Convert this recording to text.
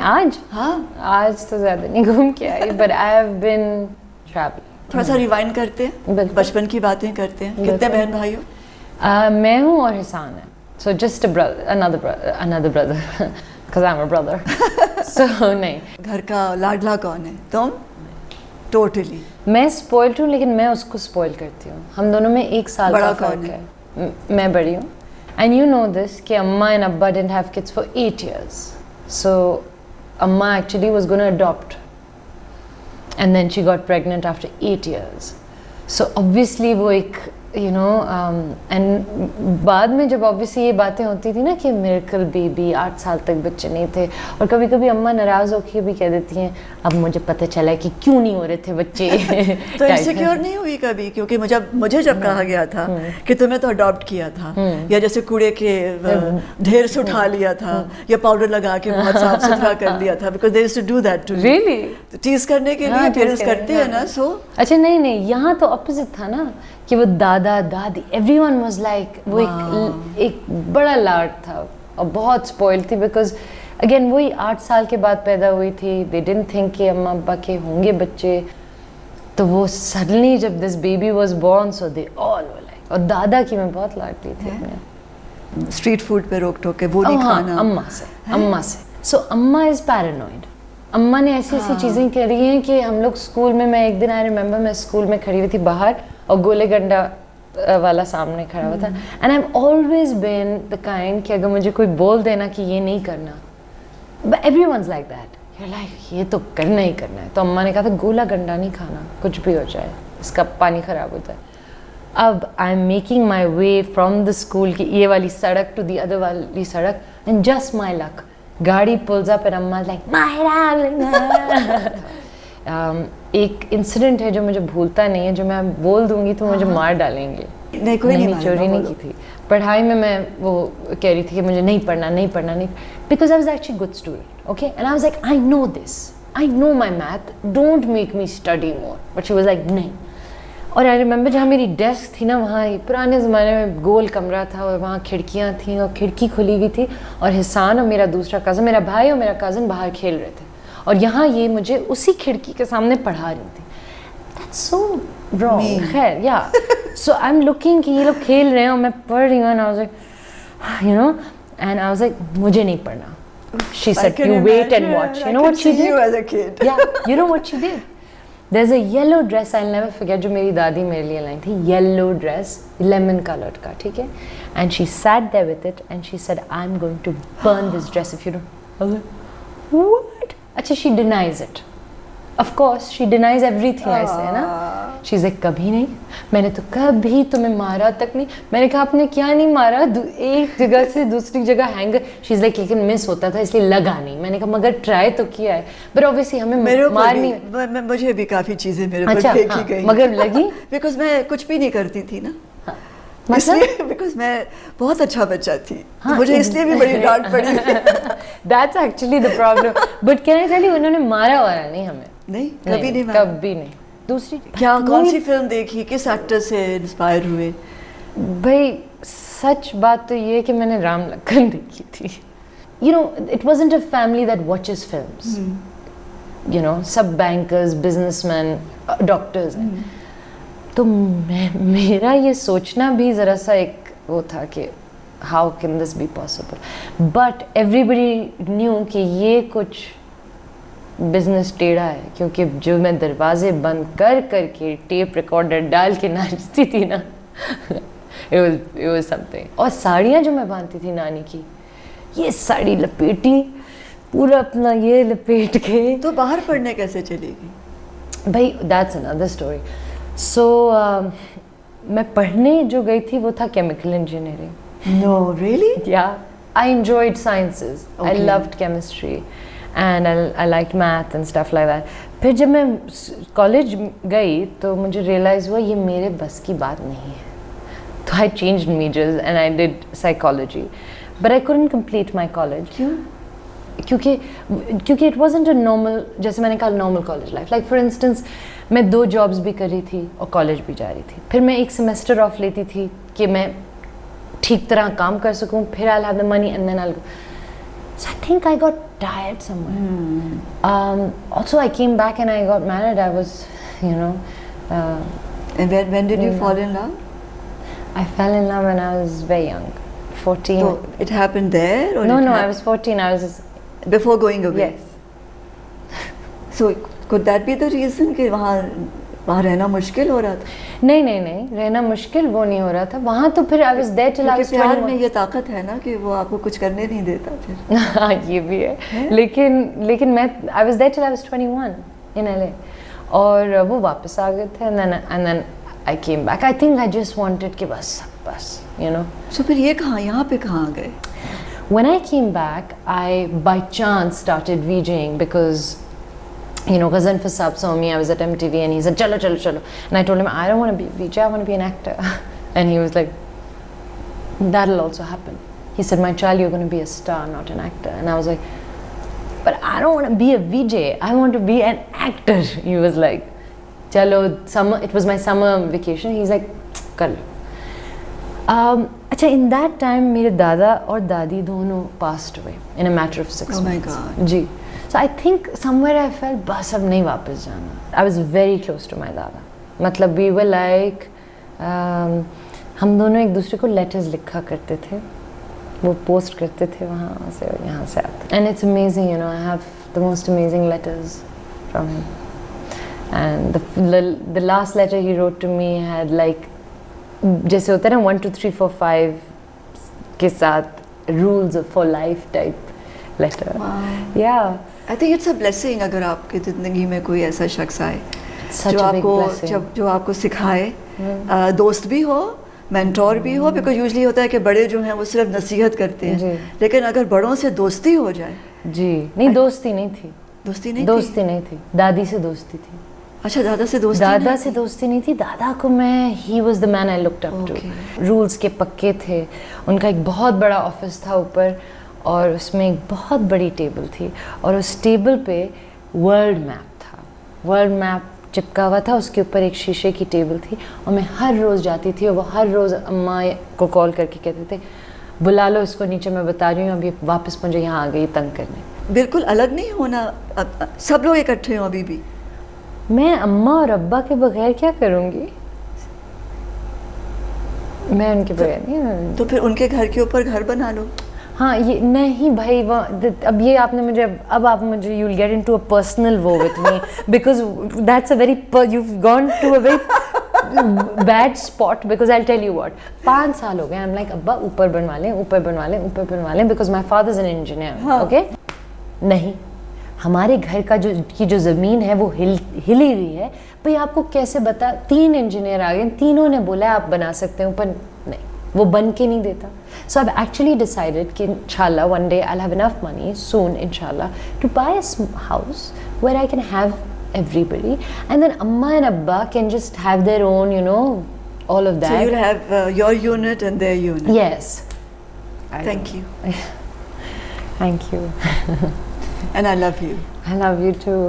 आज हाँ, आज तो ज़्यादा नहीं घूम के आई, but I have been travelling. थोड़ा सा रिवाइंड करते हैं, बिल्कुल. बचपन की बातें करते हैं. कितने बिल्कुल. बहन भाई हो? मैं हूँ और हिसान है. So just another brother because I'm a brother. So नहीं. घर का लाडला कौन है? तुम? टोटली. मैं स्पॉइल्ड हूँ, लेकिन मैं उसको स्पॉइल करती हूँ. हम दोनों में 1 साल बड़ा का कौन फर्क है? है. मैं बड़ी हूँ. And you know this कि अम्मा and अब्बा didn't have kids for 8 years. So अम्मा actually was going to adopt. And then she got pregnant after 8 years. So obviously वो एक you know and बाद में जब obviously ये बातें होती थी ना कि मिरेकल बेबी 8 साल तक बच्चे नहीं थे, और कभी कभी अम्मा नाराज़ होकर भी कह देती हैं अब मुझे पता चला कि क्यों नहीं हो रहे थे बच्चे. तो इनसिक्योर नहीं हुई कभी? क्योंकि मुझे जब कहा गया था कि तुम्हें तो अडॉप्ट किया था, या जैसे कूड़े के ढेर से उठा लिया था, या पाउडर लगा के बहुत साफ सुथरा कर लिया था, because they used to do that to Really? Tease करने के लिए पेरेंट्स करते हैं ना. सो अच्छा नहीं, यहाँ तो ऑपोजिट था ना कि वो दादा दादी एवरीवन वाज लाइक वो एक बड़ा लाड था और बहुत स्पॉइल्ड थी, बिकॉज अगेन वही 8 साल के बाद पैदा हुई थी. दे डिडंट थिंक कि अम्मा अब्बा के होंगे बच्चे, तो वो सडनली जब this baby was born so they all were like. और दादा की मैं बहुत लाडली थी अपने. स्ट्रीट फूड पे रोक टोक के वो नहीं खाना. अम्मा से. सो अम्मा इज पैरानॉइड. अम्मा ने ऐसी ऐसी चीज़ें करी हैं कि हम लोग स्कूल में, मैं एक दिन आई रिमेंबर मैं स्कूल में खड़ी हुई थी बाहर और गोले गंडा वाला सामने खड़ा हुआ था. And I am always been the kind कि अगर मुझे कोई बोल देना कि ये नहीं करना, but everyone's like that, you are like ये तो करना ही करना है. तो अम्मा ने कहा था गोला गंडा नहीं खाना, कुछ भी हो जाए, इसका पानी ख़राब होता है. अब I am making my way from the school की ये वाली सड़क टू दी अदर वाली सड़क, एंड जस्ट माई लक गाड़ी पुल्स अप एंड अम्मा लाइक एक इंसिडेंट है जो मुझे भूलता नहीं है, जो मैं बोल दूंगी तो मुझे मार डालेंगे. नहीं, कोई नहीं चोरी नहीं की थी. पढ़ाई में मैं वो कह रही थी कि मुझे नहीं पढ़ना, because I was actually good student, okay, and I was like I know this, I know my math, don't make me study more. But she was like नहीं. और आई रिमेंबर जहाँ मेरी डेस्क थी ना, वहाँ पुराने ज़माने में गोल कमरा था और वहाँ खिड़कियाँ थी और खिड़की खुली हुई थी, और हिसान और मेरा दूसरा कज़न, मेरा भाई और मेरा कज़न बाहर खेल रहे थे, और यहाँ ये मुझे उसी खिड़की के सामने पढ़ा रही थी. That's so wrong. खैर या सो आई एम लुकिंग कि ये लोग खेल रहे हैं और मैं पढ़ रही हूँ, and I was like you know, and I was like मुझे नहीं पढ़ना. She said you wait and watch. You know what she did? या you know what she did? There's a yellow dress, I'll never forget, जो मेरी दादी मेरे लिए लाई थी. Yellow dress, lemon colored का, ठीक है. And she sat there with it and she said, I'm going to burn this dress if you don't. I was like, what? अच्छा, she denies it. Of course, she denies everything I say, ना. She's like, कभी नहीं, मैंने तो कभी तुम्हें मारा तक नहीं. मैंने कहा आपने क्या नहीं मारा, एक जगह से दूसरी जगह हैंगर. She's like, लेकिन मिस होता था इसलिए लगा नहीं. मैंने कहा मगर ट्राई तो किया है, बट ऑब्वियसली हमें मारनी. मुझे भी काफ़ी चीज़ें मेरे पर फेंकी गई, मगर लगी बिकॉज मैं कुछ भी नहीं करती थी ना. मतलब बिकॉज मैं बहुत अच्छा बच्चा थी, मुझे इसलिए भी बड़ी डांट पड़ी. That's actually the problem. But can I tell you, उन्होंने मारा वारा नहीं हमें. नहीं, कभी नहीं मारा. कभी नहीं. दूसरी क्या, कौन सी फिल्म देखी, किस एक्टर से इंस्पायर हुए? भाई सच बात तो ये कि मैंने राम लखन देखी थी. You know, it wasn't a family that watches films. You know, सब बैंकर्स, बिजनेसमैन, डॉक्टर्स हैं. तो मेरा ये सोचना भी ज़रा सा एक वो था कि how can this be possible, but everybody knew कि ये कुछ बिजनेस टेढ़ा है, क्योंकि जो मैं दरवाजे बंद कर करके टेप रिकॉर्डर डाल के नाचती थी ना, it was something. और साड़ियाँ जो मैं बांधती थी नानी की, ये साड़ी लपेटी पूरा अपना ये लपेट के. तो बाहर पढ़ने कैसे चलेगी? भाई दैट्स अनदर स्टोरी. सो मैं पढ़ने जो गई थी वो था chemical engineering. No, really? Yeah, I enjoyed sciences. I loved chemistry and I liked math and stuff like that. फिर जब मैं कॉलेज गई तो मुझे रियलाइज़ हुआ ये मेरे बस की बात नहीं है. तो I changed majors and I did psychology. But I couldn't complete my college. क्यों? क्योंकि it wasn't a normal, जैसे मैंने कहा normal college life. Like for instance, मैं 2 जॉब्स भी कर रही थी और कॉलेज भी जा रही थी. फिर मैं एक सेमेस्टर ऑफ लेती थी कि मैं ठीक तरह काम कर सकूं, फिर I'll have the money and then I'll go. So I think I got tired somewhere. Also, I came back and I got married. I was, you know, And when did you fall in love? I fell in love when I was very young, 14. So it happened there, or No, it I hap- was 14. I was just, before going away? yes. So could that be the reason कि वहाँ रहना मुश्किल हो रहा था? नहीं, रहना मुश्किल वो नहीं हो रहा था वहाँ. तो फिर I was there till I क्योंकि was प्यार 21. में ये ताकत है ना कि वो आपको कुछ करने नहीं देता फिर. हाँ, ये भी है. लेकिन मैं I was there till I was 21 in LA. और वो वापस आ गए थे. And then I came back. I think I just wanted कि बस, you know. So फिर ये कहाँ, यहाँ पे कहाँ आ गए? When I came back, I by chance started VJing because, you know, Ghazan Fasab saw me. I was at MTV and he said, chalo. And I told him, I don't want to be a VJ, I want to be an actor. And he was like, that'll also happen. He said, my child, you're going to be a star, not an actor. And I was like, but I don't want to be a VJ, I want to be an actor. He was like, chalo, summer, it was my summer vacation. He's like, kar lo. अच्छा, in that time मेरे दादा और दादी दोनों passed away in a matter of 6 Oh my months. God. Ji. So I think somewhere I felt बस अब नहीं वापस जाना. I was very close to my दादा. मतलब we were like हम दोनों एक दूसरे को letters लिखा करते थे. वो post करते थे वहाँ से और यहाँ से आते. And it's amazing, you know, I have the most amazing letters from him. And the last letter he wrote to me had like जैसे होता है ना 1 2 3 4 5 के साथ rules for life type letter. Wow. Yeah. I think it's a blessing अगर आपकी ज़िंदगी में कोई ऐसा शख्स आए Such जो a big आपको blessing. जो आपको सिखाए, दोस्त भी हो, मेंटोर भी हो. बिकॉज यूजली होता है कि बड़े जो हैं वो सिर्फ नसीहत करते हैं, जी. लेकिन अगर बड़ों से दोस्ती हो जाए. जी. नहीं, दोस्ती नहीं थी. दोस्ती नहीं दोस्ती नहीं थी. दादी से दोस्ती थी. अच्छा, दादा से दोस्ती दादा नहीं से दोस्ती नहीं थी. दादा को मैं ही was the man I looked up to. Okay. Rules के पक्के थे. उनका एक बहुत बड़ा ऑफिस था ऊपर और उसमें एक बहुत बड़ी टेबल थी और उस टेबल पे वर्ल्ड मैप था. वर्ल्ड मैप चिपका हुआ था. उसके ऊपर एक शीशे की टेबल थी और मैं हर रोज़ जाती थी और वो हर रोज़ अम्मा को कॉल करके कहते थे, बुला लो इसको नीचे, मैं बता रही हूँ अभी वापस मुझे यहाँ आ गई तंग करने. बिल्कुल अलग नहीं होना, सब लोग इकट्ठे हो अभी भी. मैं अम्मा और अब्बा के बगैर क्या करूँगी? मैं उनके बगैर नहीं. तो फिर उनके घर के ऊपर घर बना लो. हाँ, ये नहीं भाई, अब ये आपने मुझे, अब आप मुझे you will get into a personal वो with me because that's a very, you have gone to a very bad spot. Because I will tell you what, 5 साल हो गए आई एम लाइक अब्बा ऊपर बनवा लें because my father is an engineer. Okay, नहीं, हमारे घर का जो ज़मीन है वो हिली हुई है. भाई आपको कैसे बता, 3 इंजीनियर आ गए, तीनों ने बोला आप बना सकते हो, पर नहीं, वो बन के नहीं देता. So I've actually decided कि inshallah one day I'll have enough money soon inshallah to buy a house where I can have everybody and then Amma and Abba can just have their own, you know, all of that. So you'll have your unit and their unit. Yes. Thank you. Thank you. And I love you. I love you too.